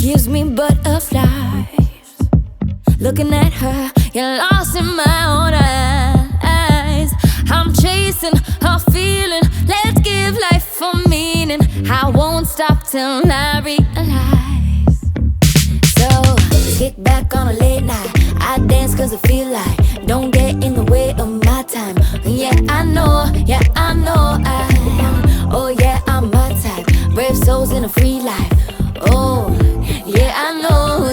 gives me butterflies. Looking at her, you're lost in my own eyes. I'm chasing a feeling, let's give life a meaning. I won't stop till I realize. So, let's kick back on a late night. I dance cause I feel like don't get in the way of my time. Yeah, I know, oh yeah, I'm my type. Brave souls in a free life. Oh, yeah, I know,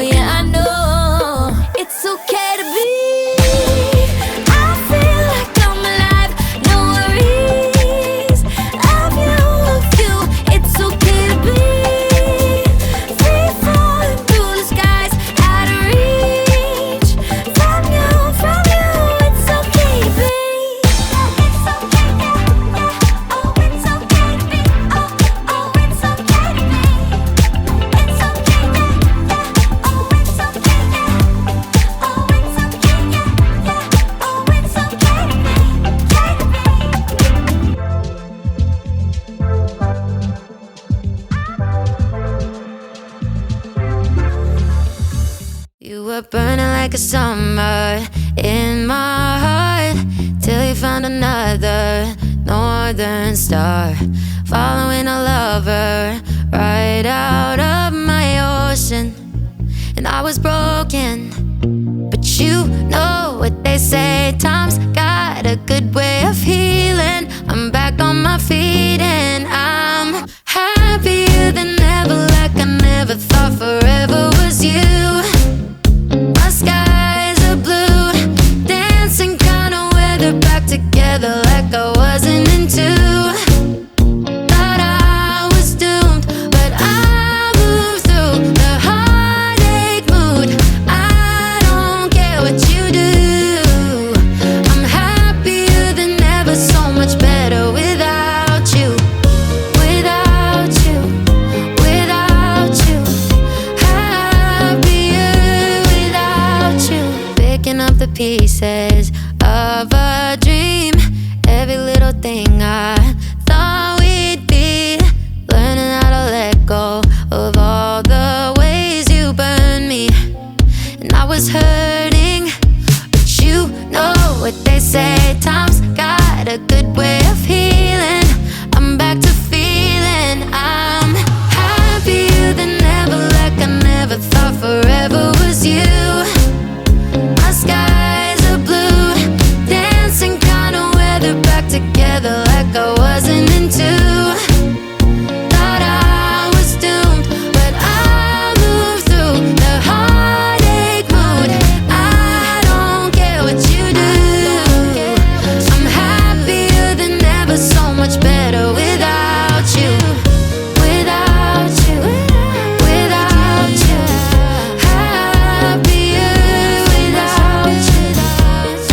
it's okay to be. I feel like I'm alive, no worries. Love you, it's okay to be. Free falling through the skies, out of reach. From you, it's okay to be. It's okay, yeah. Oh, it's okay to be. Oh, it's okay to be. It's okay, yeah. Oh, it's okay, yeah. Oh, it's okay, yeah. Oh, it's okay to be. You were burning like a summer in my heart, till you found another northern star, following a lover right out of my ocean. And I was broken, but you know what they say, time's got a good way of healing. I'm back on my feet and I'm happier than ever, like I never thought forever was you. My skies are blue, dancing kind of weather, back together like I wasn't into. Thought I was doomed, but I moved through the heartache mood. I don't care what you do. I'm happier than ever, so much better without you. Without you, without you. Happier without you. Picking up the pieces of a dream, every little thing I thought we'd be, learning how to let go of all the ways you burned me. And I was hurting, but you know what they say, time's got a good way of healing. I'm back to feeling I'm happier than ever, like I never thought forever was you. My skies are blue, dancing kind of weather, back together like I wasn't into. Thought I was doomed, but I moved through the heartache mood. I don't care what you do. I'm happier than ever, so much better without you. Without you, without you. Happier without you.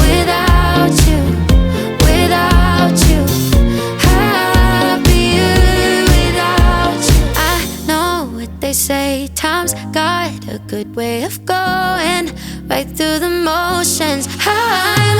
Without you, without you. Happier without you. I know what they say, time's got a good way of going right through the motions. I